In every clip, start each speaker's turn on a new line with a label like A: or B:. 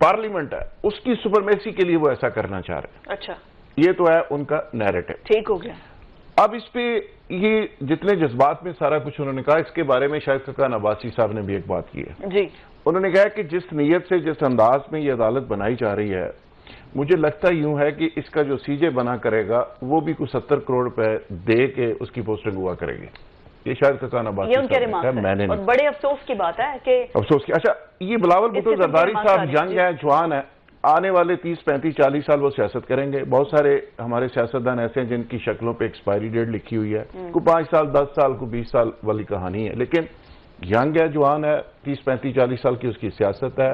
A: Parliament ہے اس کی supremacy کے لیے وہ ایسا کرنا چاہ رہے ہیں.
B: اچھا
A: یہ تو ہے ان کا نیریٹو.
B: ٹھیک ہو گیا.
A: اب اس پہ یہ جتنے جذبات میں سارا کچھ انہوں نے کہا، اس کے بارے میں شاہد خاقان عباسی صاحب نے بھی ایک بات کی ہے.
B: جی.
A: انہوں نے کہا کہ جس نیت سے جس انداز میں یہ عدالت بنائی جا رہی ہے، مجھے لگتا یوں ہے کہ اس کا جو سی جے بنا کرے گا وہ بھی کوئی 70 کروڑ روپے دے کے اس کی پوسٹنگ ہوا کرے گی. یہ شاید خاقان عباسی
B: یہ ان کے
A: صاحب نے کہا، میں نے
B: اور
A: نہیں.
B: بڑے افسوس کی بات ہے کہ
A: افسوس کی. اچھا یہ بلاول بھٹو زرداری صاحب ینگ ہے، جوان ہے، آنے والے 30 35 40 سال وہ سیاست کریں گے. بہت سارے ہمارے سیاستدان ایسے ہیں جن کی شکلوں پہ ایکسپائری ڈیٹ لکھی ہوئی ہے، کوئی 5 سال 10 سال کوئی 20 سال والی کہانی ہے، لیکن ینگ ہے، جوان ہے، 30 35 40 سال کی اس کی سیاست ہے.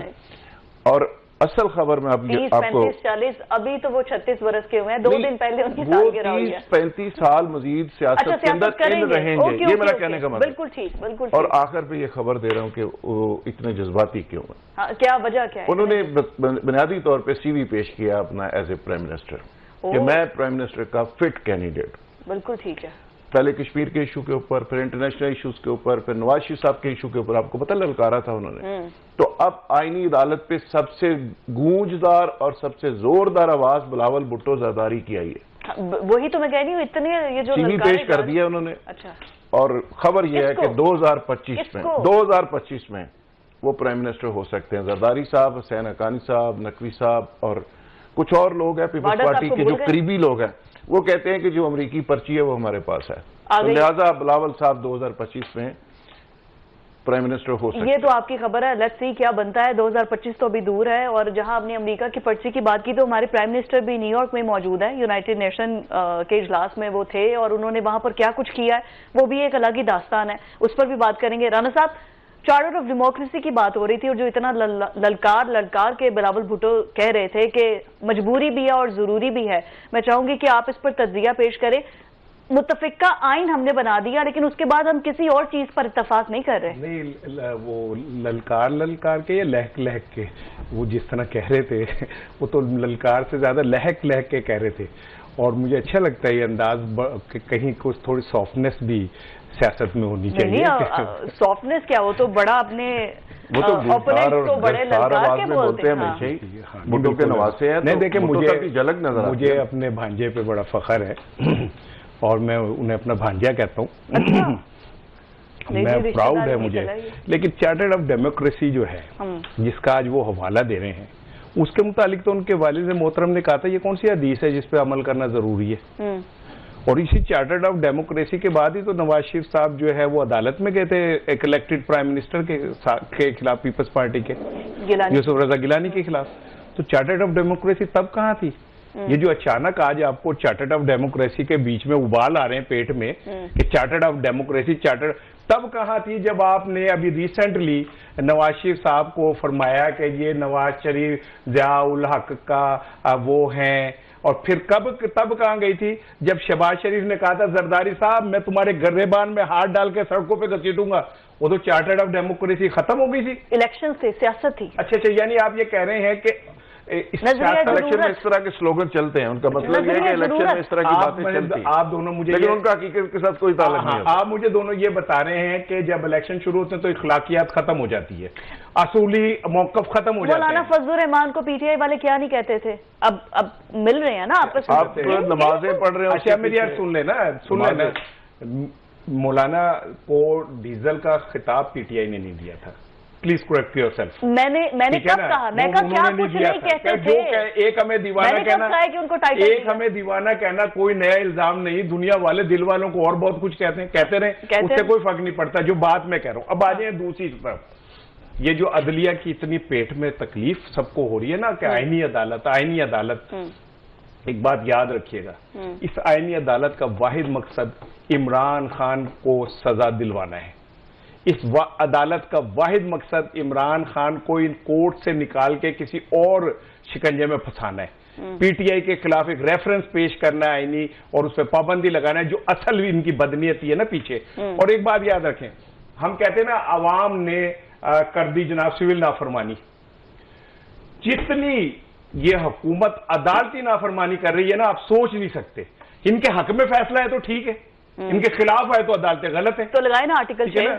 A: اور اصل خبر میں آپ
B: 30
A: کو
B: 35 40 ابھی تو وہ 36 برس کے ہوئے ہیں، 2 دن پہلے ان کی
A: وہ
B: سالگرہ ہوئی ہے.
A: 30 35 سال مزید سیاست کے اندر ان رہیں گے، یہ میرا کہنے کا مطلب.
B: بالکل ٹھیک، بالکل
A: اور
B: ٹھیک.
A: آخر پہ یہ خبر دے رہا ہوں کہ وہ اتنے جذباتی کیوں ہیں.
B: ہاں، کیا وجہ کیا ہے؟
A: انہوں نے بنیادی طور پہ سی وی پیش کیا اپنا ایز اے پرائم منسٹر کہ میں پرائم منسٹر کا فٹ کینڈیڈیٹ.
B: بالکل ٹھیک ہے.
A: پہلے کشمیر کے ایشو کے اوپر، پھر انٹرنیشنل ایشوز کے اوپر، پھر نواز شریف صاحب کے ایشو کے اوپر آپ کو پتہ للکارا تھا انہوں نے. تو اب آئینی عدالت پہ سب سے گونجدار اور سب سے زوردار آواز بلاول بھٹو زرداری کی آئی ہے.
B: وہی تو میں کہہ رہی ہوں، اتنے یہ جو
A: سی وی پیش کر دیا انہوں نے.
B: اچھا.
A: اور خبر یہ ہے کہ 2025 میں وہ پرائم منسٹر ہو سکتے ہیں. زرداری صاحب، حسین حقانی صاحب، نقوی صاحب اور کچھ اور لوگ ہیں پیپلز پارٹی کے جو قریبی لوگ ہیں، وہ کہتے ہیں کہ جو امریکی پرچی ہے وہ ہمارے پاس ہے. تو لہٰذا بلاول صاحب 2025 میں پرائم منسٹر ہو سکتے ہیں.
B: یہ تو آپ کی خبر ہے، لیٹس سی کیا بنتا ہے. 2025 تو ابھی دور ہے. اور جہاں آپ نے امریکہ کی پرچی کی بات کی تو ہمارے پرائم منسٹر بھی نیو یارک میں موجود ہیں، یونائٹڈ نیشن کے اجلاس میں وہ تھے، اور انہوں نے وہاں پر کیا کچھ کیا ہے وہ بھی ایک الگ ہی داستان ہے، اس پر بھی بات کریں گے. رانا صاحب، چارٹر آف ڈیموکریسی کی بات ہو رہی تھی اور جو اتنا للکار کے بلاول بھٹو کہہ رہے تھے کہ مجبوری بھی ہے اور ضروری بھی ہے، میں چاہوں گی کہ آپ اس پر تجزیہ پیش کریں. متفقہ آئین ہم نے بنا دیا لیکن اس کے بعد ہم کسی اور چیز پر اتفاق نہیں کر رہے.
C: نہیں، وہ للکار کے یا لہک کے، وہ جس طرح کہہ رہے تھے وہ تو للکار سے زیادہ لہک کے کہہ رہے تھے. اور مجھے اچھا لگتا ہے یہ انداز کہ کہیں کچھ تھوڑی سافٹنس بھی سیاست میں ہونی چاہیے.
B: سافٹنس کیا، وہ تو بڑا اپنے اوپوننٹس کو بڑے للکار کے بولتے ہیں.
A: بھٹو کے نواسے ہیں.
C: نہیں دیکھیں، مجھے اپنے بھانجے پہ بڑا فخر ہے اور میں انہیں اپنا بھانجا کہتا ہوں. میں پراؤڈ ہے مجھے. لیکن چارٹر آف ڈیموکریسی جو ہے جس کا آج وہ حوالہ دے رہے ہیں، اس کے متعلق تو ان کے والد محترم نے کہا تھا یہ کون سی حدیث ہے جس پہ عمل کرنا ضروری ہے. اور اسی چارٹر آف ڈیموکریسی کے بعد ہی تو نواز شریف صاحب جو ہے وہ عدالت میں گئے تھے ایک الیکٹڈ پرائم منسٹر کے خلاف، پیپلز پارٹی کے یوسف رضا گیلانی کے خلاف. تو چارٹر آف ڈیموکریسی تب کہاں تھی؟ یہ جو اچانک آج آپ کو چارٹر آف ڈیموکریسی کے بیچ میں ابال آ رہے ہیں پیٹ میں کہ چارٹر آف ڈیموکریسی تب کہاں تھی جب آپ نے ابھی ریسنٹلی نواز شریف صاحب کو فرمایا کہ یہ نواز شریف ضیاء الحق کا وہ ہیں. اور پھر تب کہاں گئی تھی جب شہباز شریف نے کہا تھا زرداری صاحب میں تمہارے گریبان میں ہاتھ ڈال کے سڑکوں پہ گھسیٹوں گا، وہ تو چارٹر آف ڈیموکریسی ختم ہو گئی تھی.
B: الیکشن سے سیاست تھی.
C: اچھا، یعنی آپ یہ کہہ رہے ہیں کہ
A: الیکشن میں اس طرح کے سلوگن چلتے ہیں، ان کا مطلب یہ ہے کہ الیکشن میں اس طرح کی باتیں چلتی ہیں.
C: آپ دونوں مجھے،
A: لیکن ان کا حقیقت کے ساتھ کوئی تعلق نہیں ہوتا.
C: آپ مجھے دونوں یہ بتا رہے ہیں کہ جب الیکشن شروع ہوتے ہیں تو اخلاقیات ختم ہو جاتی ہے، اصولی موقف ختم ہو جاتا ہے.
B: مولانا فضل الرحمان کو پی ٹی آئی والے کیا نہیں کہتے تھے؟ اب مل رہے ہیں نا آپس میں.
A: آپ نمازیں پڑھ رہے ہیں.
C: اچھا میری یار سن لینا. مولانا کو ڈیزل کا خطاب پی ٹی آئی نے نہیں دیا تھا. Please correct your self.
B: میں نے کب کہا؟ میں کیا کچھ نہیں کہتے تھے.
C: ایک ہمیں دیوانہ کہنا، ایک ہمیں دیوانہ کہنا کوئی نیا الزام نہیں. دنیا والے دل والوں کو اور بہت کچھ کہتے رہے، اس سے کوئی فرق نہیں پڑتا. جو بات میں کہہ رہا ہوں. اب آ جائیں دوسری طرف، یہ جو عدلیہ کی اتنی پیٹ میں تکلیف سب کو ہو رہی ہے نا کہ آئینی عدالت. ایک بات یاد رکھیے گا، اس آئینی عدالت کا واحد مقصد عمران خان کو سزا دلوانا ہے. اس عدالت کا واحد مقصد عمران خان کو ان کورٹ سے نکال کے کسی اور شکنجے میں پھنسانا ہے. پی ٹی آئی کے خلاف ایک ریفرنس پیش کرنا ہے آئینی اور اس پہ پابندی لگانا ہے جو اصل ان کی بدنیتی ہے نا پیچھے. اور ایک بات یاد رکھیں، ہم کہتے ہیں نا عوام نے کر دی جناب سول نافرمانی. جتنی یہ حکومت عدالتی نافرمانی کر رہی ہے نا، آپ سوچ نہیں سکتے. ان کے حق میں فیصلہ ہے تو ٹھیک ہے، ان کے خلاف ہے تو عدالتیں غلط ہے.
B: تو لگائے نا آرٹیکل 6.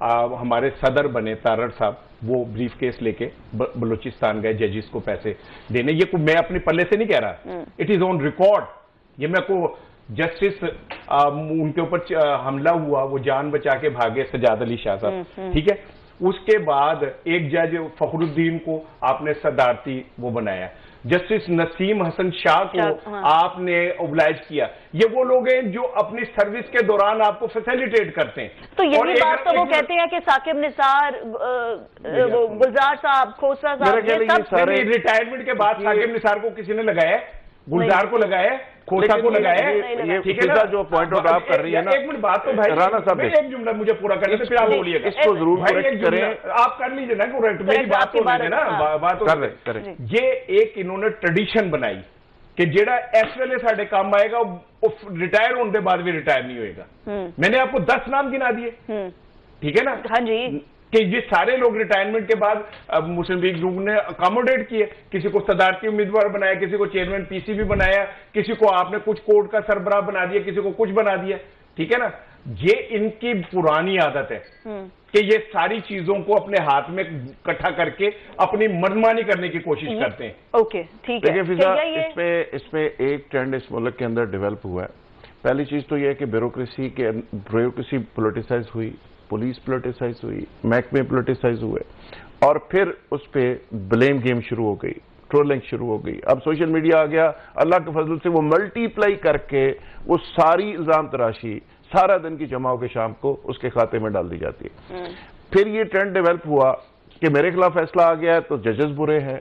C: ہمارے صدر بنے تارڑ صاحب, وہ بریف کیس لے کے بلوچستان گئے ججز کو پیسے دینے. یہ میں اپنے پلے سے نہیں کہہ رہا, اٹ از آن ریکارڈ. یہ میں کو جسٹس ان کے اوپر حملہ ہوا, وہ جان بچا کے بھاگے سجاد علی شاہ صاحب, ٹھیک ہے. اس کے بعد ایک جج فخر الدین کو آپ نے صدارتی وہ بنایا, جسٹس نسیم حسن شاہ کو آپ نے اوبلائج کیا. یہ وہ لوگ ہیں جو اپنی سروس کے دوران آپ کو فیسیلیٹیٹ کرتے ہیں.
B: تو یہی بات تو وہ کہتے ہیں کہ ثاقب نثار, گلزار صاحب, کھوسا صاحب, یہ سب
C: ریٹائرمنٹ کے بعد ثاقب نثار کو کسی نے لگایا ہے, گلزار کو لگایا ہے, کھوسا کو لگایا ہے, ٹھیک ہے.
A: جو پوائنٹ آؤٹ آپ کر رہی ہیں نا,
C: ایک منٹ بات تو بھائی رانا صاحب ایک جملہ مجھے پورا کرنے سے پھر آپ بولیے گا.
A: اس کو ضرور کریکٹ کریں,
C: آپ کر لیجیے نا کریکٹ, میری بات تو لیجیے نا, بات کریں. یہ ایک انہوں نے ٹریڈیشن بنائی کہ جیڑا اس ویلے ساڈے کام آئے گا وہ ریٹائر ہونے کے بعد بھی ریٹائر نہیں ہوئے گا. میں نے آپ کو 10 نام گنا دیے, ٹھیک ہے نا,
B: ہاں جی,
C: کہ یہ سارے لوگ ریٹائرمنٹ کے بعد مسلم لیگ گروپ نے اکاموڈیٹ کیے. کسی کو صدارتی امیدوار بنایا, کسی کو چیئرمین پی سی بی بنایا, کسی کو آپ نے کچھ کورٹ کا سربراہ بنا دیا, کسی کو کچھ بنا دیا, ٹھیک ہے نا. یہ ان کی پرانی عادت ہے کہ یہ ساری چیزوں کو اپنے ہاتھ میں اکٹھا کر کے اپنی منمانی کرنے کی کوشش کرتے ہیں.
B: اوکے ٹھیک ہے.
A: دیکھیں فضا, اس پہ ایک ٹرینڈ اس ملک کے اندر ڈیولپ ہوا ہے. پہلی چیز تو یہ ہے کہ بیوروکریسی پولیٹیسائز ہوئی, پولیس پولیٹیسائز ہوئی, محکمے پولیٹیسائز ہوئے, اور پھر اس پہ بلیم گیم شروع ہو گئی, ٹرولنگ شروع ہو گئی. اب سوشل میڈیا آ گیا, اللہ کے فضل سے وہ ملٹی پلائی کر کے وہ ساری الزام تراشی سارا دن کی جمع ہو کے شام کو اس کے کھاتے میں ڈال دی جاتی ہے. پھر یہ ٹرینڈ ڈیولپ ہوا کہ میرے خلاف فیصلہ آ گیا ہے تو ججز برے ہیں,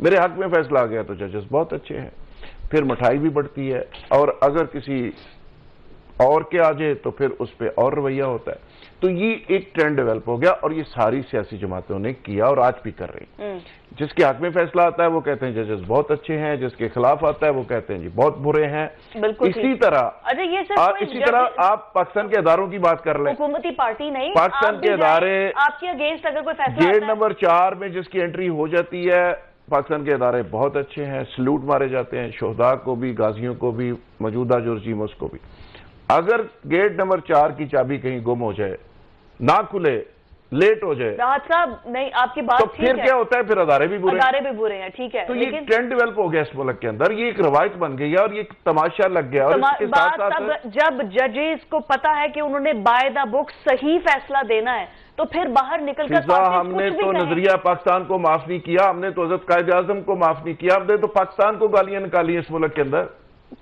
A: میرے حق میں فیصلہ آ گیا تو ججز بہت اچھے ہیں. پھر مٹھائی بھی بڑھتی ہے, اور اگر کسی اور کے آ جائے تو پھر اس پہ اور رویہ ہوتا ہے. تو یہ ایک ٹرینڈ ڈیولپ ہو گیا, اور یہ ساری سیاسی جماعتوں نے کیا اور آج بھی کر رہی. جس کے حق میں فیصلہ آتا ہے وہ کہتے ہیں ججز بہت اچھے ہیں, جس کے خلاف آتا ہے وہ کہتے ہیں جی بہت برے ہیں. اسی طرح آپ پاکستان کے اداروں کی بات کر لیں,
B: حکومتی پارٹی نہیں,
A: پاکستان کے ادارے,
B: آپ کے اگینسٹ اگر کوئی فیصلہ
A: گیٹ نمبر 4 میں جس کی انٹری ہو جاتی ہے, پاکستان کے ادارے بہت اچھے ہیں, سلوٹ مارے جاتے ہیں, شہداء کو بھی, غازیوں کو بھی, موجودہ جو رجیموں کو بھی. اگر گیٹ نمبر 4 کی چابی کہیں گم ہو جائے, نہ کھلے, لیٹ ہو جائے,
B: راحت صاحب نہیں, آپ کی بات
A: تو پھر کیا ہوتا ہے, پھر ادارے بھی برے
B: ہیں, ٹھیک ہے.
A: تو یہ ٹرینڈ ڈیولپ ہو گیا اس ملک کے اندر, یہ ایک روایت بن گئی ہے, اور یہ ایک تماشا لگ گیا. اور اس کے ساتھ ساتھ
B: جب ججز کو پتا ہے کہ انہوں نے بائی دا بک صحیح فیصلہ دینا ہے تو پھر باہر نکل کر
A: ہم نے تو نظریہ پاکستان کو معاف نہیں کیا, ہم نے تو حضرت قائد اعظم کو معاف نہیں کیا, ہم نے تو پاکستان کو گالیاں نکالی اس ملک کے اندر.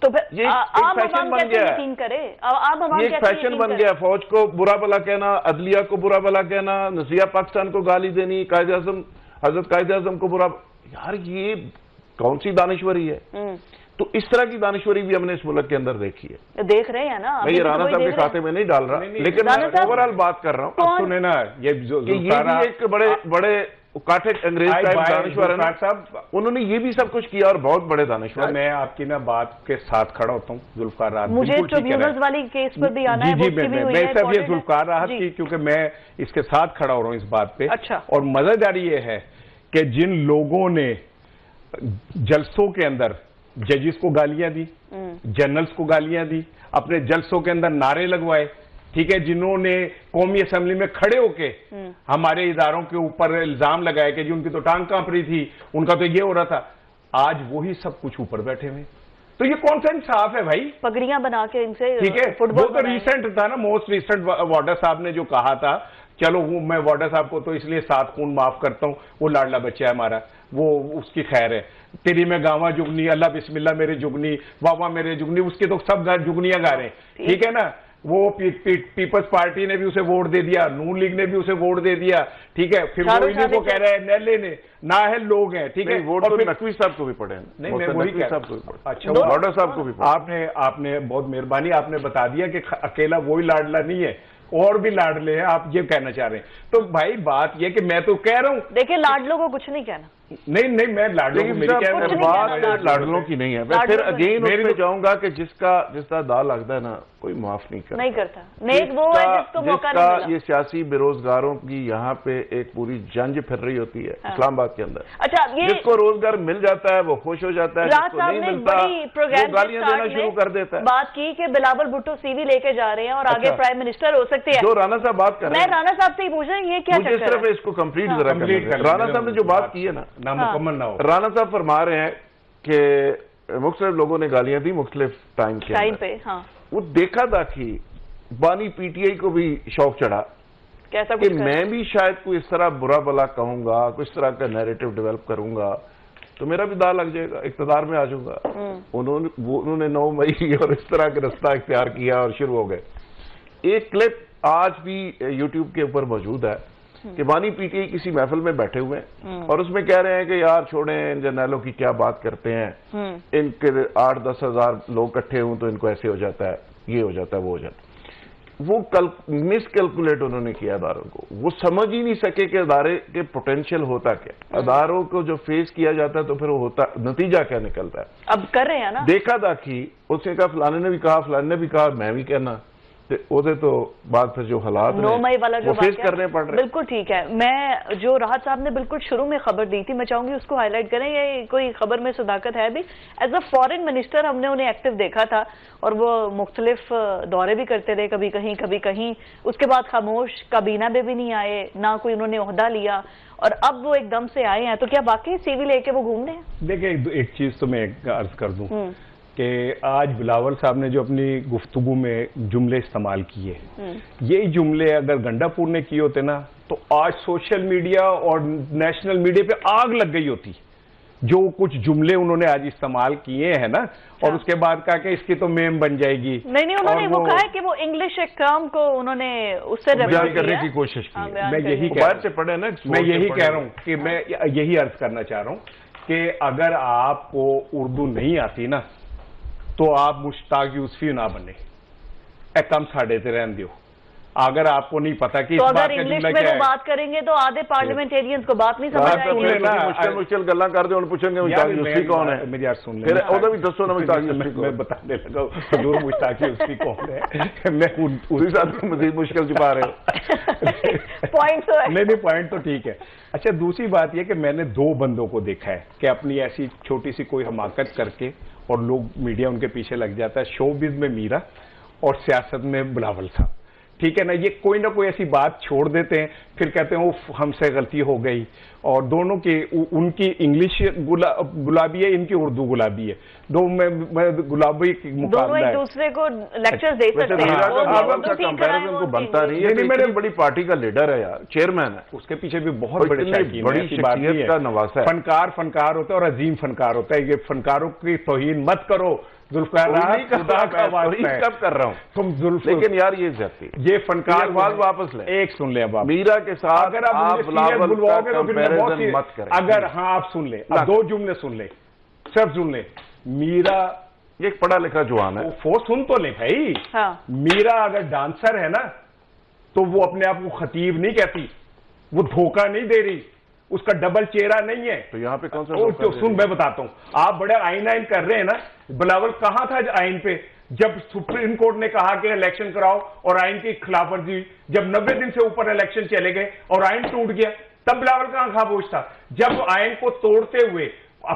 B: تو پھر
A: یہ ایک فیشن بن گیا ہے, یہ ایک فیشن بن گیا. فوج کو برا بلا کہنا, عدلیہ کو برا بلا کہنا, نظریہ پاکستان کو گالی دینی, قائد اعظم, حضرت قائد اعظم کو برا. یار یہ کون سی دانشوری ہے؟ تو اس طرح کی دانشوری بھی ہم نے اس ملک کے اندر دیکھی ہے.
B: دیکھ رہے ہیں نا,
A: میں یہ رانا صاحب کے کھاتے میں نہیں ڈال رہا, لیکن میں اوور آل بات کر رہا ہوں.
C: سنیں نا, یہ
A: بھی ایک بڑے کاٹے انگریز دانشور صاحب, انہوں نے یہ بھی سب کچھ کیا اور بہت بڑے دانشور.
C: میں آپ کی نا بات کے ساتھ کھڑا ہوتا ہوں. ذوالفقار راحت
B: مجھے ٹریبیونلز والی کیس پر بھی آنا ہے.
C: جی میں صرف یہ ذوالفقار راحت کی, کیونکہ میں اس کے ساتھ کھڑا ہو رہا ہوں اس بات پہ. اور مزیداری یہ ہے کہ جن لوگوں نے جلسوں کے اندر ججز کو گالیاں دی, جنرلز کو گالیاں دی, اپنے جلسوں کے اندر نعرے لگوائے, ٹھیک ہے, جنہوں نے قومی اسمبلی میں کھڑے ہو کے ہمارے اداروں کے اوپر الزام لگائے کہ جی ان کی تو ٹانگ کانپ رہی تھی, ان کا تو یہ ہو رہا تھا, آج وہی سب کچھ اوپر بیٹھے ہوئے. تو یہ کون سا انصاف ہے بھائی؟
B: پگڑیاں بنا کے ان سے,
C: ٹھیک ہے. وہ تو ریسنٹ تھا نا, موسٹ ریسنٹ وارڈر صاحب نے جو کہا تھا, چلو میں وارڈر صاحب کو تو اس لیے 7 خون معاف کرتا ہوں, وہ لاڈلا بچہ ہے ہمارا, وہ اس کی خیر ہے. تیری میں گاواں جگنی, اللہ بسم اللہ میرے جگنی, واہ واہ میرے جگنی, اس کے تو سب جگنیاں گا رہے ہیں, ٹھیک ہے نا. وہ پیپلز پارٹی نے بھی اسے ووٹ دے دیا, نون لیگ نے بھی اسے ووٹ دے دیا, ٹھیک ہے. پھر وہ انہیں کو کہہ رہے ہیں نیلے نے نااہل لوگ ہیں, ٹھیک ہے.
A: ووٹ تو نقوی صاحب کو بھی پڑے ہیں.
C: نہیں میں وہی کہہ رہا ہوں.
A: اچھا وارڈر صاحب کو بھی پڑے.
C: آپ نے بہت مہربانی, آپ نے بتا دیا کہ اکیلا وہی لاڈلا نہیں ہے, اور بھی لاڈلے ہیں, آپ یہ کہنا چاہ رہے ہیں. تو بھائی بات یہ کہ میں تو کہہ رہا ہوں,
B: دیکھیں لاڈلوں کو کچھ نہیں کہنا,
C: نہیں میں لاڈلوں کو میری کیا
A: بات لاڈلوں کی نہیں ہے. میں پھر اگین اس پہ جاؤں گا کہ جس کا داغ لگتا ہے نا کوئی معاف نہیں کرتا.
B: نیک وہ ہے جس کو موقع نہیں ملا.
A: یہ سیاسی بے روزگاروں کی یہاں پہ ایک پوری جنج پھر رہی ہوتی ہے اسلام آباد کے اندر.
B: اچھا
A: جس کو روزگار مل جاتا ہے وہ خوش ہو جاتا ہے, جس کو نہیں ملتا وہ گالیاں دینا شروع کر دیتا ہے.
B: بات کی کہ بلاول بھٹو سی وی لے کے جا رہے ہیں اور آگے پرائم منسٹر ہو سکتے ہیں.
A: جو رانا صاحب بات کر رہے ہیں,
B: میں رانا صاحب سے ہی پوچھ رہا ہوں یہ کیا
A: مجھے اس طرف اس کو کمپلیٹ ذرا کر. رانا صاحب نے جو بات کی ہے نا
C: نامکمل نہ ہو.
A: رانا صاحب فرما رہے ہیں کہ مختلف لوگوں نے گالیاں دی مختلف ٹائم
B: پہ.
A: وہ دیکھا تھا کہ بانی پی ٹی آئی کو بھی شوق چڑھا کہ میں بھی شاید کوئی اس طرح برا بلا کہوں گا, کچھ طرح کا نیریٹو ڈیولپ کروں گا تو میرا بھی داغ لگ جائے گا, اقتدار میں آ جاؤں گا. انہوں نے 9 مئی اور اس طرح کا رستہ اختیار کیا اور شروع ہو گئے. ایک کلپ آج بھی یوٹیوب کے اوپر موجود ہے کہ بانی پی ٹی آئی کسی محفل میں بیٹھے ہوئے ہیں اور اس میں کہہ رہے ہیں کہ یار چھوڑیں ان جرنیلوں کی کیا بات کرتے ہیں, ان کے 8-10 ہزار لوگ اکٹھے ہوں تو ان کو ایسے ہو جاتا ہے, یہ ہو جاتا ہے, وہ ہو جاتا ہے. وہ مس کیلکولیٹ انہوں نے کیا اداروں کو. وہ سمجھ ہی نہیں سکے کہ ادارے کے پوٹینشیل ہوتا کیا. اداروں کو جو فیس کیا جاتا ہے تو پھر وہ ہوتا نتیجہ کیا نکلتا ہے.
B: اب کر رہے ہیں نا, دیکھا
A: تھا کہ اس نے کہا فلانے نے بھی کہا, فلانے نے بھی کہا, میں بھی کہنا تو بعد پھر جو حالات
B: 9 مئی والا جو
A: فیس کرنے پڑ رہے.
B: بالکل ٹھیک ہے. میں جو راحت صاحب نے بالکل شروع میں خبر دی تھی میں چاہوں گی اس کو ہائی لائٹ کریں. یہ کوئی خبر میں صداقت ہے بھی. ایز اے فورن منسٹر ہم نے انہیں ایکٹیو دیکھا تھا اور وہ مختلف دورے بھی کرتے رہے, کبھی کہیں کبھی کہیں. اس کے بعد خاموش کابینہ میں بھی نہیں آئے, نہ کوئی انہوں نے عہدہ لیا, اور اب وہ ایک دم سے آئے ہیں. تو کیا باقی سی وی لے کے وہ گھوم رہے ہیں؟
C: دیکھیں ایک چیز تو میں عرض کر دوں کہ آج بلاول صاحب نے جو اپنی گفتگو میں جملے استعمال کیے, یہی جملے اگر گنڈا پور نے کیے ہوتے نا تو آج سوشل میڈیا اور نیشنل میڈیا پہ آگ لگ گئی ہوتی. جو کچھ جملے انہوں نے آج استعمال کیے ہیں نا, اور اس کے بعد کہا کہ اس کی تو میم بن جائے گی.
B: نہیں انہوں نے وہ کہا ہے کہ وہ انگلش اکرام کو انہوں نے اس سے
A: بیان کرنے کی کوشش کی.
C: میں یہی کہہ رہا ہوں کہ میں یہی عرض کرنا چاہ رہا ہوں کہ اگر آپ کو اردو نہیں آتی نا تو آپ مشتاق یوسفی نہ بنے, کم ساڑھے تے رہن دیو. اگر آپ کو نہیں پتا کہ اس بات کا جملہ کیا ہے,
B: بات کریں گے تو آدھے پارلیمنٹیرینز کو بات نہیں سمجھ آئے گی.
A: مشکل گلاں کر دے انہوں پوچھیں گے مشتاق یوسفی کون ہے.
C: میری یار سن
A: لیں, پھر بھی دسو نا مشتاق یوسفی کو.
C: میں بتانے لگا حضور مشتاق یوسفی کون ہے. میں
A: اسی ساتھ مزید مشکل چھپا رہے ہو.
C: نہیں پوائنٹ تو ٹھیک ہے. اچھا دوسری بات یہ کہ میں نے 2 بندوں کو دیکھا ہے کہ اپنی ایسی چھوٹی سی کوئی حماقت کر کے اور لوگ میڈیا ان کے پیچھے لگ جاتا ہے. شوبز میں میرا اور سیاست میں بلاول صاحب, ٹھیک ہے نا. یہ کوئی نہ کوئی ایسی بات چھوڑ دیتے ہیں, پھر کہتے ہیں ہم سے غلطی ہو گئی. اور دونوں کی ان کی انگلش گلابی ہے, ان کی اردو گلابی ہے. دونوں میں گلابی مقابلہ ہے.
B: ایک دوسرے کو لیکچر دے سکتے ہیں.
A: کو بنتا نہیں ہے. میرے بڑی پارٹی کا لیڈر ہے یار, چیئرمین ہے,
C: اس کے پیچھے بھی بہت بڑی شخصیت کا نواسا ہے. فنکار ہوتا ہے اور عظیم فنکار ہوتا ہے. یہ فنکاروں کی توہین مت کرو. ذوالفقار
A: کب کر رہا ہوں
C: تم
A: لیکن یار یہ
C: فنکار
A: واپس لیں.
C: ایک سن لیں اب
A: میرا کے ساتھ
C: اگر آپ بلواؤ گے تو پھر مت کریں. اگر ہاں آپ سن لیں, 2 جملے سن لیں, صرف سن لیں. میرا
A: ایک پڑھا لکھا جوان ہے,
C: وہ سن تو لیں بھائی. میرا اگر ڈانسر ہے نا تو وہ اپنے آپ کو خطیب نہیں کہتی, وہ دھوکہ نہیں دے رہی, اس کا ڈبل چہرہ نہیں ہے.
A: تو یہاں پہ کون سا
C: سن میں بتاتا ہوں. آپ بڑے آئین کر رہے ہیں نا. بلاول کہاں تھا آئین پہ جب سپریم کورٹ نے کہا کہ الیکشن کراؤ اور آئین کی خلاف ورزی ہوئی؟ جب 90 دن سے اوپر الیکشن چلے گئے اور آئین ٹوٹ گیا تب بلاول کہاں خاموش تھا؟ جب آئین کو توڑتے ہوئے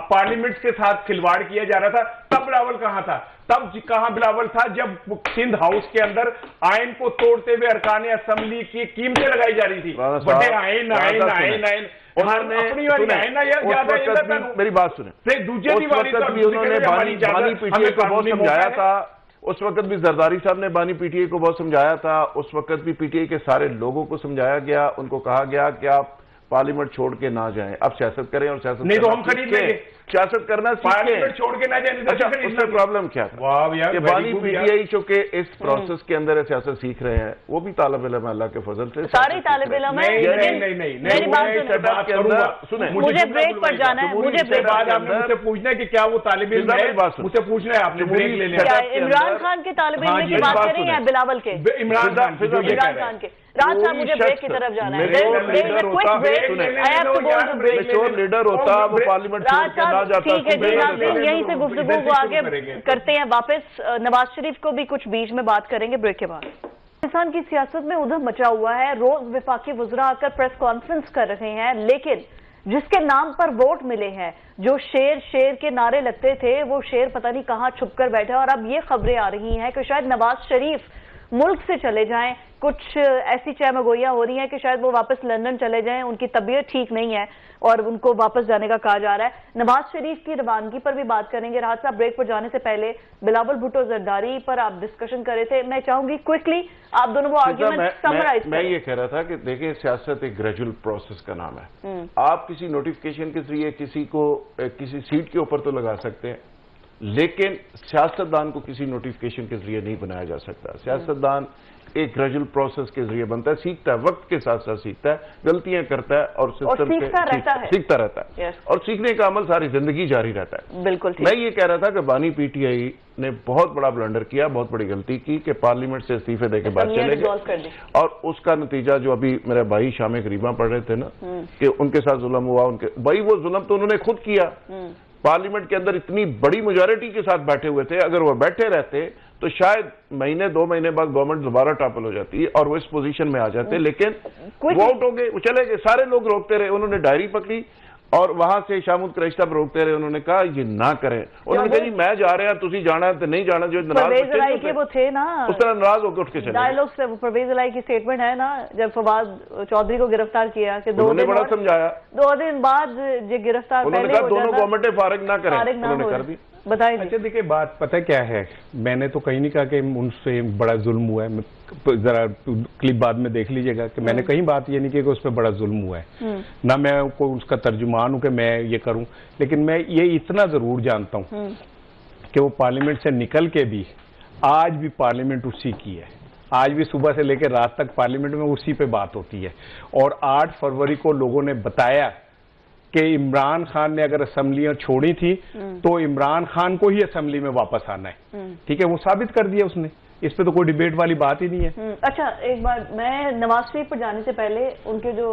C: پارلیمنٹ کے ساتھ کھلواڑ کیا جا رہا تھا تب بلاول کہاں تھا؟ تب کہاں بلاول تھا جب سندھ ہاؤس کے اندر آئین کو توڑتے ہوئے ارکان اسمبلی کی قیمتیں لگائی جا رہی تھی. بڑے آئین
A: میری بات سنیں. انہوں نے بانی پی ٹی آئی کو بہت سمجھایا تھا. اس وقت بھی زرداری صاحب نے بانی پی ٹی آئی کو بہت سمجھایا تھا. اس وقت بھی پی ٹی آئی کے سارے لوگوں کو سمجھایا گیا. ان کو کہا گیا کہ آپ پارلیمنٹ چھوڑ کے نہ جائیں, اب سیاست کریں اور سیاست
C: نہیں تو ہم خرید لیں گے.
A: سیاست کرنا
C: پارلیمنٹ چھوڑ کے نہ جائیں.
A: اس میں پرابلم کیا تھا کہ بانی پی ٹی آئی چونکہ اس پروسیس کے اندر سیاست سیکھ رہے ہیں, وہ بھی طالب علم اللہ کے فضل سے
B: سارے طالب علم ہیں. مجھے بریک پر جانا ہے, مجھے بریک
C: بعد آپ نے مجھ سے پوچھنا ہے کہ کیا وہ طالب علم ہے, مجھ سے پوچھنا ہے آپ نے بریک لے لیا.
B: عمران خان کے طالب علم کی بات کریں یا بلاول کے؟
C: عمران خان
B: کے راج صاحب مجھے بریک کی طرف جانا ہے.
A: لیڈر ہوتا وہ پارلیمنٹ چھوڑ کے نہ جاتا.
B: ٹھیک ہے جی ناظرین, یہیں سے گفتگو کو آگے کرتے ہیں واپس. نواز شریف کو بھی کچھ بیچ میں بات کریں گے بریک کے بعد. پاکستان کی سیاست میں ادھم مچا ہوا ہے. روز وفاقی وزراء آ کر پریس کانفرنس کر رہے ہیں, لیکن جس کے نام پر ووٹ ملے ہیں, جو شیر کے نعرے لگتے تھے, وہ شیر پتہ نہیں کہاں چھپ کر بیٹھے. اور اب یہ خبریں آ رہی ہیں کہ شاید نواز شریف ملک سے چلے جائیں. کچھ ایسی چہمگوئیاں ہو رہی ہیں کہ شاید وہ واپس لندن چلے جائیں. ان کی طبیعت ٹھیک نہیں ہے اور ان کو واپس جانے کا کہا جا رہا ہے. نواز شریف کی روانگی پر بھی بات کریں گے. راحت صاحب, بریک پر جانے سے پہلے بلاول بھٹو زرداری پر آپ ڈسکشن کر رہے تھے. میں چاہوں گی کوئکلی آپ دونوں وہ آرگیومنٹ سمرائز کریں.
A: میں یہ کہہ رہا تھا کہ دیکھیں, سیاست ایک گریجول پروسیس کا نام ہے. آپ کسی نوٹیفکیشن کے ذریعے کسی کو کسی سیٹ کے اوپر تو لگا سکتے ہیں, لیکن سیاستدان کو کسی نوٹیفکیشن کے ذریعے نہیں بنایا جا سکتا. سیاستدان ایک گریجول پروسیس کے ذریعے بنتا ہے, سیکھتا ہے, وقت کے ساتھ ساتھ سیکھتا ہے, غلطیاں کرتا ہے اور سسٹم سے سیکھتا رہتا ہے. اور سیکھنے کا عمل ساری زندگی جاری رہتا ہے.
B: بالکل.
A: میں یہ کہہ رہا تھا کہ بانی پی ٹی آئی نے بہت بڑا بلنڈر کیا, بہت بڑی غلطی کی کہ پارلیمنٹ سے استعفے دے کے بعد چلے گئے. اور اس کا نتیجہ جو ابھی میرے بھائی شام غریباں پڑھ رہے تھے نا, کہ ان کے ساتھ ظلم ہوا, ان کے بھائی وہ ظلم تو انہوں نے خود کیا. پارلیمنٹ کے اندر اتنی بڑی میجورٹی کے ساتھ بیٹھے ہوئے تھے, اگر وہ بیٹھے رہتے تو شاید مہینے 2 مہینے بعد گورنمنٹ دوبارہ ٹاپل ہو جاتی اور وہ اس پوزیشن میں آ جاتے. لیکن وہ آؤٹ ہو گئے, وہ چلے گئے. سارے لوگ روکتے رہے, انہوں نے ڈائری پکڑی اور وہاں سے شامود قریشہ پر روکتے رہے. انہوں نے کہا یہ نہ کریں. انہوں نے کہا جی میں جا رہا, تسی جانا ہے تو نہیں جانا. جو
B: پرویز الہی کے وہ تھے نا,
A: اس طرح ناراض ہو کے اٹھ کے چلے.
B: ڈائلاگ سے پرویز الہی کی سٹیٹمنٹ ہے نا, جب فواد چودھری کو گرفتار کیا کہ 2 دن
A: بڑا سمجھایا,
B: 2 دن بعد یہ گرفتار
A: انہوں نے کہا دونوں گورنمنٹیں فارغ نہ کریں, انہوں نے کر دی.
B: بتائیں.
C: اچھا دیکھیں, بات پتہ کیا ہے, میں نے تو کہیں نہیں کہا کہ ان سے بڑا ظلم ہوا ہے. ذرا کلپ بعد میں دیکھ لیجئے گا کہ میں نے کہیں بات یہ نہیں کی کہ اس پہ بڑا ظلم ہوا ہے. نہ میں کوئی اس کا ترجمان ہوں کہ میں یہ کروں, لیکن میں یہ اتنا ضرور جانتا ہوں کہ وہ پارلیمنٹ سے نکل کے بھی آج بھی پارلیمنٹ اسی کی ہے. آج بھی صبح سے لے کے رات تک پارلیمنٹ میں اسی پہ بات ہوتی ہے. اور 8 فروری کو لوگوں نے بتایا کہ عمران خان نے اگر اسمبلیاں چھوڑی تھی تو عمران خان کو ہی اسمبلی میں واپس آنا ہے. ٹھیک ہے, وہ ثابت کر دیا اس نے. اس پہ تو کوئی ڈیبیٹ والی بات ہی نہیں ہے.
B: اچھا ایک بار, میں نواز شریف پر جانے سے پہلے ان کے جو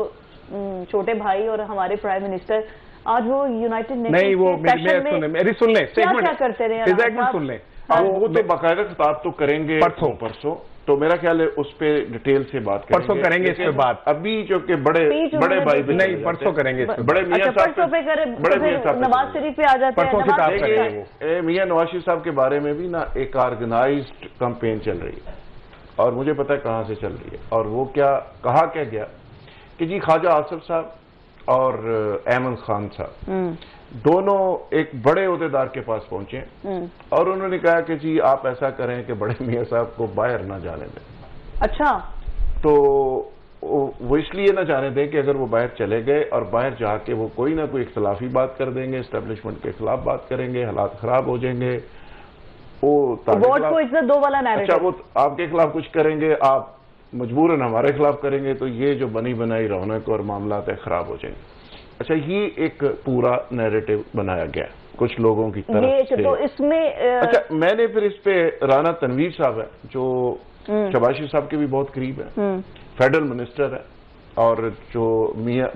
B: چھوٹے بھائی اور ہمارے پرائم منسٹر آج وہ یونائٹڈ نیشنز کے سیشن میں
C: میری سن لیں,
B: کیا کرتے رہے
A: سن لیں. وہ تو باقاعدہ خطاب تو کریں گے پرسوں, تو میرا خیال ہے اس پہ ڈیٹیل سے بات کریں گے.
C: پرسوں کریں گے اس پہ بات.
A: ابھی جو کہ بڑے بھائی
C: نہیں, پرسوں کریں گے.
A: بڑے میاں صاحب
B: نواز شریف پہ آ جاتے ہیں.
A: میاں نواز شریف صاحب کے بارے میں بھی نا ایک آرگنائزڈ کمپین چل رہی ہے, اور مجھے پتا ہے کہاں سے چل رہی ہے. اور وہ کہا گیا کہ جی خواجہ آصف صاحب اور احمد خان صاحب دونوں ایک بڑے عہدیدار کے پاس پہنچے اور انہوں نے کہا کہ جی آپ ایسا کریں کہ بڑے میاں صاحب کو باہر نہ جانے دیں.
B: اچھا,
A: تو وہ اس لیے نہ جانے دیں کہ اگر وہ باہر چلے گئے اور باہر جا کے وہ کوئی نہ کوئی اختلافی بات کر دیں گے, اسٹیبلشمنٹ کے خلاف بات کریں گے, حالات خراب ہو جائیں گے.
B: ووٹ کو عزت دو والا نیریٹو.
A: اچھا, وہ آپ کے خلاف کچھ کریں گے, آپ مجبوراً ہمارے خلاف کریں گے, تو یہ جو بنی بنائی رونق اور معاملات خراب ہو جائیں گے. اچھا, یہ ایک پورا نیریٹو بنایا گیا کچھ لوگوں کی طرف سے.
B: تو اس میں
A: اچھا, میں نے پھر اس پہ رانا تنویر صاحب ہے جو شہباز شریف صاحب کے بھی بہت قریب ہے, فیڈرل منسٹر ہے, اور جو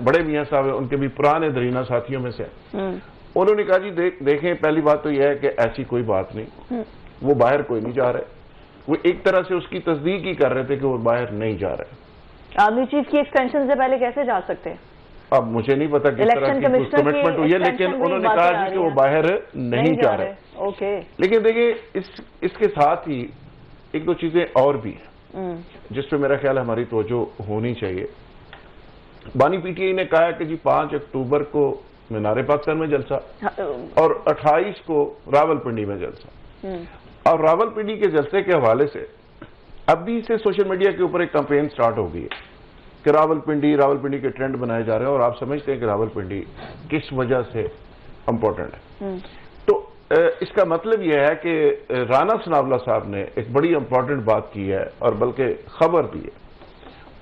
A: بڑے میاں صاحب ہیں ان کے بھی پرانے درینہ ساتھیوں میں سے, انہوں نے کہا جی دیکھیں, پہلی بات تو یہ ہے کہ ایسی کوئی بات نہیں, وہ باہر کوئی نہیں جا رہے. وہ ایک طرح سے اس کی تصدیق ہی کر رہے تھے کہ وہ باہر نہیں جا رہے.
B: آرمی چیف کی ایکسٹینشن سے پہلے کیسے جا سکتے ہیں؟
A: اب مجھے نہیں پتا کس طرح کی کمٹمنٹ ہوئی ہے, لیکن انہوں نے کہا جی کہ وہ باہر نہیں جا رہے. لیکن دیکھیں اس کے ساتھ ہی 1-2 چیزیں اور بھی ہیں جس پہ میرا خیال ہماری توجہ ہونی چاہیے. بانی پی ٹی آئی نے کہا کہ جی 5 اکتوبر کو مینار پاکستان میں جلسہ اور 28 کو راول پنڈی میں جلسہ. اور راول پنڈی کے جلسے کے حوالے سے ابھی سے سوشل میڈیا کے اوپر ایک کمپین سٹارٹ ہو گئی ہے کہ راول پنڈی کے ٹرینڈ بنائے جا رہے ہیں, اور آپ سمجھتے ہیں کہ راول پنڈی کس وجہ سے امپورٹنٹ ہے. تو اس کا مطلب یہ ہے کہ رانا ثناءاللہ صاحب نے ایک بڑی امپورٹنٹ بات کی ہے, اور بلکہ خبر دی ہے.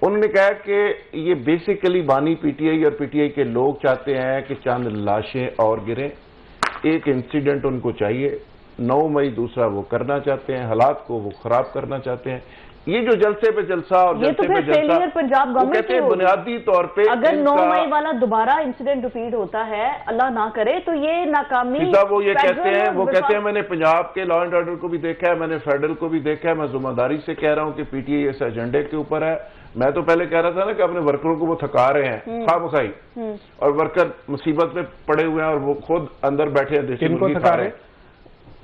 A: انہوں نے کہا کہ یہ بیسیکلی بانی پی ٹی آئی اور پی ٹی آئی کے لوگ چاہتے ہیں کہ چند لاشیں اور گریں. ایک انسیڈنٹ ان کو چاہیے, 9 مئی دوسرا وہ کرنا چاہتے ہیں, حالات کو وہ خراب کرنا چاہتے ہیں. یہ جو جلسے پہ جلسہ اور
B: یہ تو
A: جلسے پہ
B: پھر فیلئر پنجاب
A: وہ
B: گورنمنٹ
A: کہتے ہیں بنیادی طور پہ
B: اگر 9 مئی والا دوبارہ انسیڈنٹ ریپیٹ ہوتا ہے، اللہ نہ کرے، تو یہ ناکامی
A: وہ یہ کہتے ہیں میں نے پنجاب کے لا اینڈ آرڈر کو بھی دیکھا ہے، میں نے فیڈرل کو بھی دیکھا ہے، میں ذمہ داری سے کہہ رہا ہوں کہ پی ٹی آئی اس ایجنڈے کے اوپر ہے۔ میں تو پہلے کہہ رہا تھا نا کہ اپنے ورکروں کو وہ تھکا رہے ہیں، خواہ مخواہی، اور ورکر مصیبت میں پڑے ہوئے ہیں اور وہ خود اندر بیٹھے ہیں، دیسی مرغی کھا رہے ہیں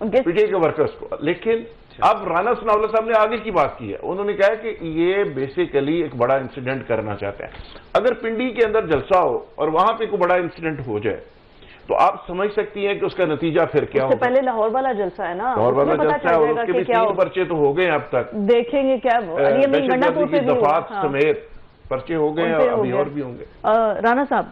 A: پی ٹی آئی کے ورکرز کو۔ لیکن اب رانا ثناءاللہ صاحب نے آگے کی بات کی ہے، انہوں نے کہا کہ یہ بیسیکلی ایک بڑا انسیڈنٹ کرنا چاہتے ہیں۔ اگر پنڈی کے اندر جلسہ ہو اور وہاں پہ کوئی بڑا انسیڈنٹ ہو جائے تو آپ سمجھ سکتی ہیں کہ اس کا نتیجہ پھر کیا ہوگا۔
B: اس سے پہلے لاہور والا جلسہ ہے نا،
A: لاہور والا جلسہ ہے اور اس کے بھی 3 پرچے تو ہو گئے ہیں اب تک،
B: دیکھیں گے کیا
A: دہشت گردی کی دفعات سمیت پرچے ہو گئے ہیں، ابھی اور بھی ہوں گے۔
B: رانا صاحب،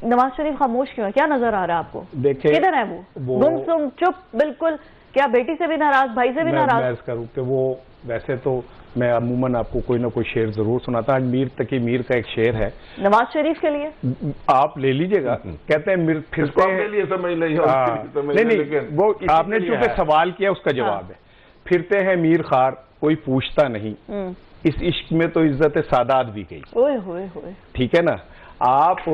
B: نواز شریف خاموش کیوں ہے؟ کیا نظر آ رہا ہے آپ کو؟
C: دیکھیں
B: کدھر ہے وہ گم سم چپ بالکل؟ کیا بیٹی سے بھی ناراض، بھائی سے بھی ناراض؟
C: میں کروں کہ وہ ویسے تو میں عموماً آپ کو کوئی نہ کوئی شعر ضرور سناتا ہوں۔ میر تقی میر کا ایک شعر ہے
B: نواز شریف کے لیے،
C: آپ لے لیجئے گا، کہتے ہیں نہیں، وہ آپ نے چونکہ سوال کیا اس کا جواب ہے۔ پھرتے ہیں میر خار کوئی پوچھتا نہیں، اس عشق میں تو عزت سادات بھی گئی۔
B: اوئے ہوئے ہوئے،
C: ٹھیک ہے نا۔ آپ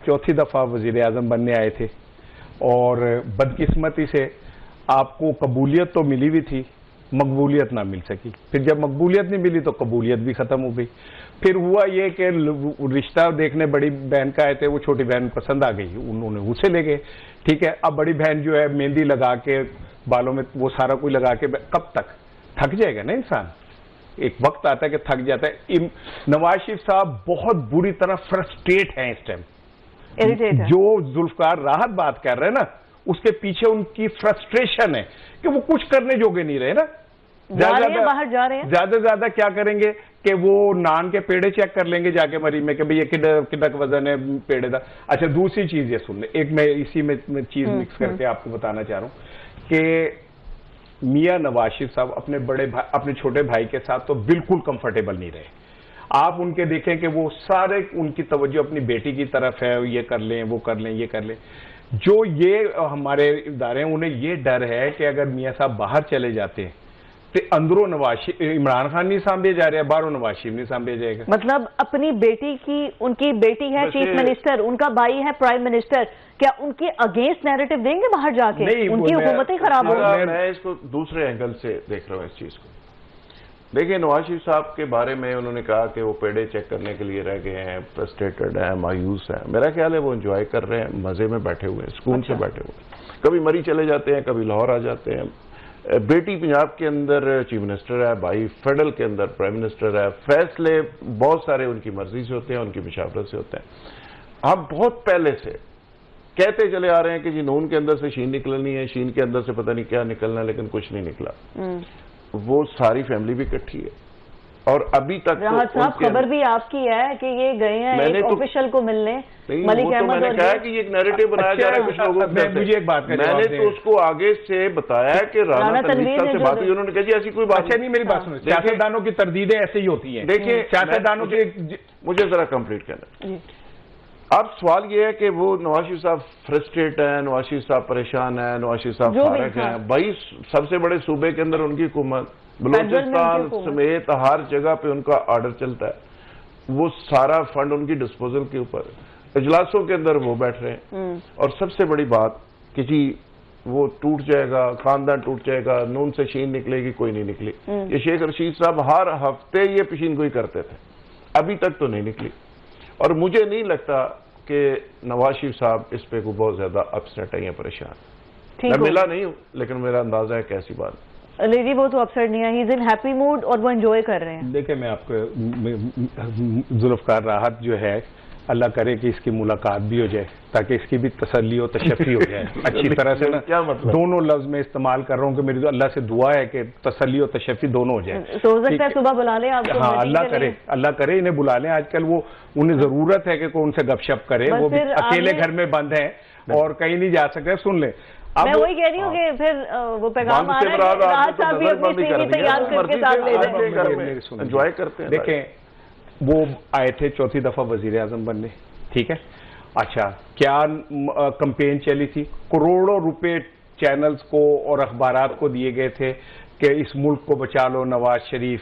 C: 4تھی دفعہ وزیر اعظم بننے آئے تھے اور بدقسمتی سے آپ کو قبولیت تو ملی بھی تھی، مقبولیت نہ مل سکی۔ پھر جب مقبولیت نہیں ملی تو قبولیت بھی ختم ہو گئی۔ پھر ہوا یہ کہ رشتہ دیکھنے بڑی بہن کا آئے تھے، وہ چھوٹی بہن پسند آ گئی، انہوں نے اسے لے گئے، ٹھیک ہے۔ اب بڑی بہن جو ہے مہندی لگا کے بالوں میں وہ سارا کوئی لگا کے کب تک تھک جائے گا نا انسان، ایک وقت آتا ہے کہ تھک جاتا ہے۔ نواز شریف صاحب بہت بری طرح فرسٹریٹ ہیں اس ٹائم، جو ذوالفقار راحت بات کر رہے ہیں نا اس کے پیچھے ان کی فرسٹریشن ہے کہ وہ کچھ کرنے جوگے نہیں رہے نا،
B: باہر جا رہے ہیں،
C: زیادہ سے زیادہ کیا کریں گے کہ وہ نان کے پیڑے چیک کر لیں گے جا کے مری میں کہ بھئی یہ کڈک وزن ہے پیڑے دا۔ اچھا دوسری چیز یہ سن لیں، ایک میں اسی میں چیز مکس کر کے آپ کو بتانا چاہ رہا ہوں کہ میاں نواز شریف صاحب اپنے چھوٹے بھائی کے ساتھ تو بالکل کمفرٹیبل نہیں رہے۔ آپ ان کے دیکھیں کہ وہ سارے ان کی توجہ اپنی بیٹی کی طرف ہے، یہ کر لیں وہ کر لیں یہ کر لیں۔ جو یہ ہمارے ادارے ہیں انہیں یہ ڈر ہے کہ اگر میاں صاحب باہر چلے جاتے ہیں تو اندروں عمران خان نہیں سانبھے جا رہے ہیں، باہروں نواز شریف نہیں سانبھے جائے گا۔
B: مطلب اپنی بیٹی کی، ان کی بیٹی ہے چیف منسٹر، ان کا بھائی ہے پرائم منسٹر، کیا ان کے اگینسٹ نیریٹو دیں گے باہر جا کے؟ ان کی حکومت ہی خراب ہوگی۔
A: میں اس کو دوسرے اینگل سے دیکھ رہا ہوں اس چیز کو۔ دیکھیں نواز شریف صاحب کے بارے میں انہوں نے کہا کہ وہ پیڑے چیک کرنے کے لیے رہ گئے ہیں، فرسٹریٹڈ ہیں، مایوس ہیں۔ میرا خیال ہے وہ انجوائے کر رہے ہیں، مزے میں بیٹھے ہوئے ہیں، سکون سے بیٹھے ہوئے ہیں۔ کبھی مری چلے جاتے ہیں، کبھی لاہور آ جاتے ہیں۔ بیٹی پنجاب کے اندر چیف منسٹر ہے، بھائی فیڈرل کے اندر پرائم منسٹر ہے۔ فیصلے بہت سارے ان کی مرضی سے ہوتے ہیں، ان کی مشاورت سے ہوتے ہیں۔ ہم بہت پہلے سے کہتے چلے آ رہے ہیں کہ جی نون کے اندر سے شین نکلنی ہے، شین کے اندر سے پتہ نہیں کیا نکلنا ہے، لیکن کچھ نہیں نکلا۔ وہ ساری فیملی بھی اکٹھی ہے اور ابھی تک
B: راحت صاحب خبر بھی آپ کی ہے کہ یہ گئے ہیں ایک آفیشل کو ملنے، ملک احمد۔
A: میں نے کہا کہ یہ ایک نیریٹو بنایا جا رہا ہے کچھ لوگوں سے۔
C: مجھے ایک بات
A: میں نے تو اس کو آگے سے بتایا کہ رانا تنویر صاحب سے بات ہوئی، انہوں نے کہا جی ایسی کوئی بات
C: نہیں۔ میری بات سنیں، سیاستدانوں کی تردیدیں ایسے ہی ہوتی ہیں۔
A: دیکھیں
C: سیاستدانوں کے،
A: مجھے ذرا کمپلیٹ کرنا۔ اب سوال یہ ہے کہ وہ نواز شریف صاحب فرسٹریٹ ہیں، نواز شریف صاحب پریشان ہیں، نواز شریف صاحب فارغ ہیں۔ بھائی سب سے بڑے صوبے کے اندر ان کی حکومت، بلوچستان سمیت ہر جگہ پہ ان کا آرڈر چلتا ہے، وہ سارا فنڈ ان کی ڈسپوزل کے اوپر، اجلاسوں کے اندر وہ بیٹھ رہے ہیں۔ اور سب سے بڑی بات کہ جی وہ ٹوٹ جائے گا، خاندان ٹوٹ جائے گا، نون سے شین نکلے گی، کوئی نہیں نکلی۔ یہ شیخ رشید صاحب ہر ہفتے یہ پیشین گوئی کرتے تھے، ابھی تک تو نہیں نکلی۔ اور مجھے نہیں لگتا کہ نواز شریف صاحب اس پہ کو بہت زیادہ اپسیٹ ہے یا پریشان۔ میں ملا نہیں ہوں لیکن میرا اندازہ ہے کیسی بات
B: لیڈی، وہ تو اپسیٹ نہیں ہے، ہی از ان ہیپی موڈ اور وہ انجوائے کر رہے ہیں۔
C: دیکھیں میں آپ کو ذوالفقار راحت جو ہے، اللہ کرے کہ اس کی ملاقات بھی ہو جائے تاکہ اس کی بھی تسلی و تشفی ہو جائے اچھی طرح سے نا۔
A: کیا مطلب؟
C: دونوں لفظ میں استعمال کر رہا ہوں کہ میری اللہ سے دعا ہے کہ تسلی و تشفی دونوں ہو جائے۔
B: تو ہو سکتا ہے صبح بلا لیں آپ کو۔
C: ہاں اللہ کرے انہیں بلا لیں۔ آج کل وہ انہیں ضرورت ہے کہ کوئی ان سے گپ شپ کرے، وہ بھی اکیلے گھر میں بند ہیں اور کہیں نہیں جا سکتے۔ سن لیں،
B: میں وہی کہہ رہی ہوں کہ پھر وہ پیغام آ رہا ہے کہ راحت صاحب بھی اپنی سی وی تیار کر کے ساتھ لے جائیں،
A: انجوائے کرتے ہیں۔
C: دیکھیں وہ آئے تھے 4تھی دفعہ وزیر اعظم بننے، ٹھیک ہے۔ اچھا کیا کمپین چلی تھی؟ کروڑوں روپے چینلز کو اور اخبارات کو دیے گئے تھے کہ اس ملک کو بچا لو، نواز شریف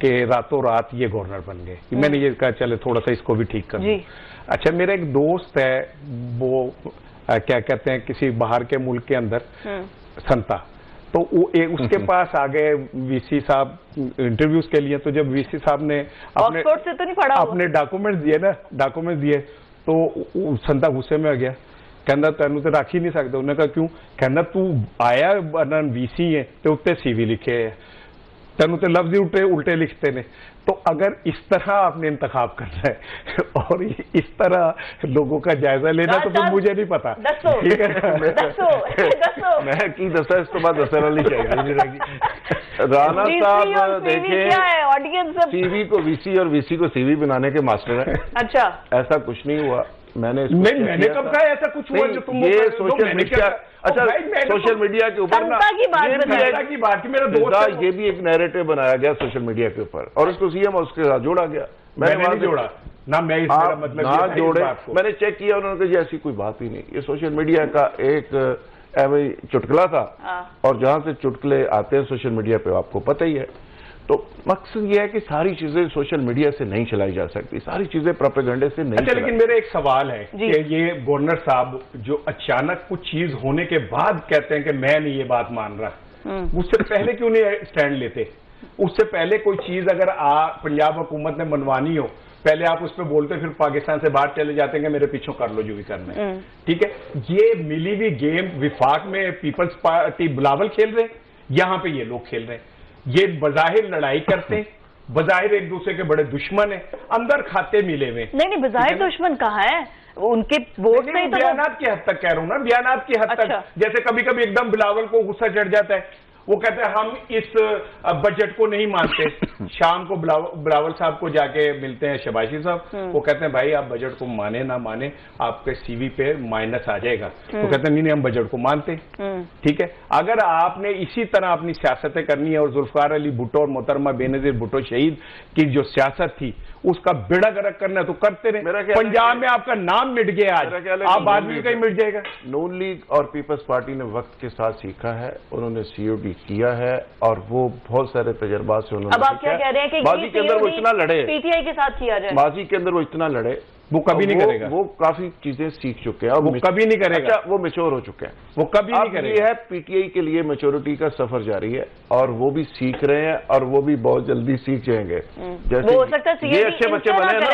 C: کہ راتوں رات یہ گورنر بن گئے. میں نے یہ کہا چلے تھوڑا سا اس کو بھی ٹھیک کر دیں. اچھا میرا ایک دوست ہے وہ کیا کہتے ہیں کسی باہر کے ملک کے اندر سنتا, تو اس کے پاس آ گئے وی سی صاحب انٹرویوز کے لیے. تو جب وی سی صاحب نے اپنے ڈاکومنٹ دیے تو سنتا غصے میں آ گیا, کہنا تینوں تو رکھ ہی نہیں سکتے. انہوں نے کہا کیوں؟ کہنا تو آیا وی سی ہے تو اتنے سی وی لکھے ہے, تینوں تو لفظ الٹے لکھتے نے. تو اگر اس طرح آپ نے انتخاب کرنا ہے اور اس طرح لوگوں کا جائزہ لینا تو پھر مجھے نہیں پتا.
A: میں کی دسا اس کے بعد دسر علی چاہیے. رانا صاحب دیکھیں سی وی کو وی سی اور وی سی کو سی وی بنانے کے ماسٹر ہیں.
B: اچھا
A: ایسا کچھ نہیں ہوا. میں نے
C: کب کہا ایسا کچھ ہوا جو تم
A: یہ سوشل میڈیا, اچھا سوشل میڈیا کے اوپر یہ بھی ایک نیریٹو بنایا گیا سوشل میڈیا کے اوپر اور اس کو سی ایم اس کے ساتھ جوڑا گیا.
C: میں نے نہیں جوڑا نہ,
A: میں جوڑے, میں نے چیک کیا انہوں نے کہا ایسی کوئی بات ہی نہیں. یہ سوشل میڈیا کا ایک چٹکلا تھا اور جہاں سے چٹکلے آتے ہیں سوشل میڈیا پہ آپ کو پتہ ہی ہے. تو مقصد یہ ہے کہ ساری چیزیں سوشل میڈیا سے نہیں چلائی جا سکتی, ساری چیزیں پروپیگنڈے سے نہیں.
C: اچھا لیکن میرا ایک سوال ہے کہ یہ گورنر صاحب جو اچانک کچھ چیز ہونے کے بعد کہتے ہیں کہ میں نہیں یہ بات مان رہا, اس سے پہلے کیوں نہیں سٹینڈ لیتے؟ اس سے پہلے کوئی چیز اگر پنجاب حکومت نے منوانی ہو پہلے آپ اس پہ بولتے پھر پاکستان سے باہر چلے جاتے ہیں کہ میرے پیچھوں کر لو جو بھی کرنا ہے. ٹھیک ہے, یہ ملی ہوئی گیم وفاق میں پیپلز پارٹی بلاول کھیل رہے ہیں, یہاں پہ یہ لوگ کھیل رہے ہیں. یہ بظاہر لڑائی کرتے ہیں, بظاہر ایک دوسرے کے بڑے دشمن ہیں, اندر کھاتے ملے ہوئے. نہیں
B: بظاہر دشمن کہاں ہے, ان کے ووٹ نہیں.
C: بیانات کی حد تک کہہ رہا ہوں نا, بیانات کی حد تک. جیسے کبھی کبھی ایک دم بلاول کو غصہ چڑھ جاتا ہے, وہ کہتے ہیں ہم اس بجٹ کو نہیں مانتے. شام کو بلاول صاحب کو جا کے ملتے ہیں شباشی صاحب, وہ کہتے ہیں بھائی آپ بجٹ کو مانے نہ مانے آپ کے سی وی پہ مائنس آ جائے گا. وہ کہتے ہیں نہیں ہم بجٹ کو مانتے. ٹھیک ہے, اگر آپ نے اسی طرح اپنی سیاستیں کرنی ہے اور ذوالفقار علی بھٹو اور محترمہ بینظیر بھٹو شہید کی جو سیاست تھی اس کا بیڑا گرک کرنا ہے تو کرتے رہے. پنجاب میں آپ کا نام مٹ گیا, آج آپ آدمی کہیں مٹ جائے گا.
A: نون لیگ اور پیپلز پارٹی نے وقت کے ساتھ سیکھا ہے, انہوں نے سی او ڈی کیا ہے اور وہ بہت سارے تجربات سے انہوں نے.
B: اب آپ کیا کہہ رہے ہیں کہ
A: ماضی کے اندر وہ اتنا لڑے,
B: پی ٹی آئی کے ساتھ کیا جائے,
A: ماضی کے اندر وہ اتنا لڑے,
C: وہ کبھی نہیں کرے گا.
A: وہ کافی چیزیں سیکھ چکے ہیں اور
C: وہ کبھی نہیں کرے گا.
A: وہ میچور ہو چکے ہیں,
C: وہ کبھی نہیں کرے گا.
A: یہ ہے پی ٹی آئی کے لیے میچورٹی کا سفر جاری ہے اور وہ بھی سیکھ رہے ہیں اور وہ بھی بہت جلدی سیکھ جائیں گے. جیسے یہ اچھے بچے بنے نا,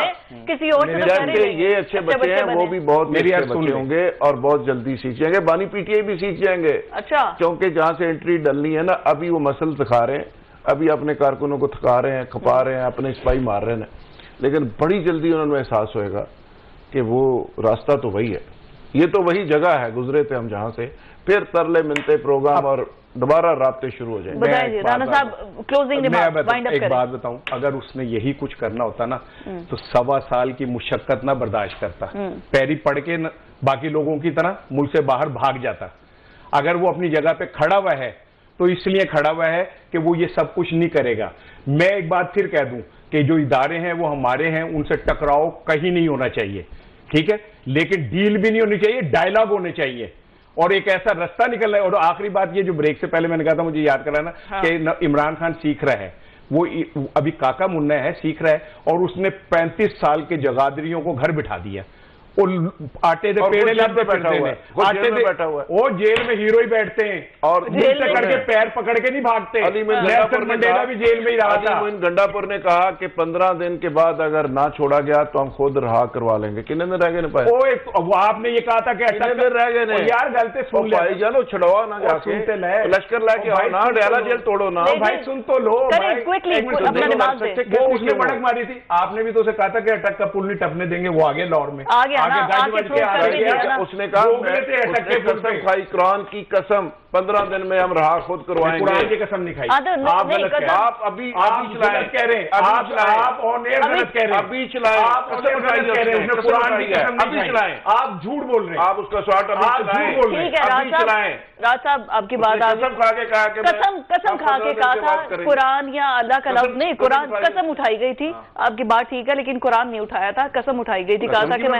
B: کسی اور
A: جیسے یہ اچھے بچے ہیں وہ بھی بہت میری بچے ہوں گے اور بہت جلدی سیکھ جائیں گے. بانی پی ٹی آئی بھی سیکھ جائیں گے.
B: اچھا,
A: کیونکہ جہاں سے انٹری ڈلنی ہے نا, ابھی وہ مسل سکھا رہے ہیں, ابھی اپنے کارکنوں کو تھکا رہے ہیں, کھپا رہے ہیں, اپنے سپاہی مار رہے ہیں, لیکن بڑی جلدی انہوں نے احساس ہوئے گا کہ وہ راستہ تو وہی ہے, یہ تو وہی جگہ ہے گزرے تھے ہم جہاں سے. پھر ترلے ملتے پروگرام اور دوبارہ رابطے شروع ہو جائیں گے.
B: رانا صاحب کلوزنگ
C: ایک بات بتاؤں, اگر اس نے یہی کچھ کرنا ہوتا نا تو 1.25 سال کی مشقت نہ برداشت کرتا, پیری پڑ کے باقی لوگوں کی طرح ملک سے باہر بھاگ جاتا. اگر وہ اپنی جگہ پہ کھڑا ہوا ہے تو اس لیے کھڑا ہوا ہے کہ وہ یہ سب کچھ نہیں کرے گا. میں ایک بات پھر کہہ دوں کہ جو ادارے ہیں وہ ہمارے ہیں, ان سے ٹکراؤ کہیں نہیں ہونا چاہیے. ٹھیک ہے, لیکن ڈیل بھی نہیں ہونی چاہیے, ڈائلاگ ہونے چاہیے اور ایک ایسا رستہ نکلنا ہے. اور آخری بات یہ جو بریک سے پہلے میں نے کہا تھا مجھے یاد کرانا کہ عمران خان سیکھ رہا ہے, وہ ابھی کاکا منا ہے, سیکھ رہا ہے اور اس نے 35 سال کے جگادریوں کو گھر بٹھا دیا. آٹے دے پیڑے لگتے بیٹھا ہوا ہے, وہ جیل میں ہیرو ہی بیٹھتے ہیں اور جیل سے کر کے پیر پکڑ کے نہیں بھاگتے. نیلسن منڈیلا بھی جیل میں ہی رہا تھا.
A: گنڈا پور نے کہا کہ 15 دن کے بعد اگر نہ چھوڑا گیا تو ہم خود رہا کروا لیں گے. کتنے دن رہ گئے؟
C: وہ آپ نے یہ کہا تھا کہ
A: رہ گئے
C: یار غلطی سن لے
A: جانو, چھڑوا نہ جا کے لشکر لا کے آؤ, ڈیالہ جیل توڑو نا
C: بھائی, سن تو لو. وہ اس نے بڑک ماری تھی, آپ نے بھی تو اسے کہا تھا کہ اٹک کا پل نہیں ٹپنے دیں گے, وہ آگے لاہور میں
A: اس نے کہا قسم کھائی, قرآن کی قسم 15 دن میں ہم رہا خود کروائیں گے.
C: قرآن کی قسم نہیں کھائی.
A: آپ ابھی چلائیں,
C: کہہ رہے ہیں آپ آن ایئر غلط کہہ رہے ہیں,
A: ابھی چلائیں,
C: قرآن کی قسم
A: ابھی چلائیں,
C: آپ جھوٹ بول رہے ہیں,
A: آپ اس کا شارٹ ابھی چلائیں.
B: راج صاحب آپ کی بات,
A: قسم کھا کے کہا کہ
B: قسم کھا کے کہا تھا, قرآن یا اللہ کا لفظ نہیں, قرآن قسم اٹھائی گئی تھی. آپ کی بات ٹھیک ہے لیکن قرآن نہیں اٹھایا تھا, قسم اٹھائی گئی تھی, کہا تھا کہ میں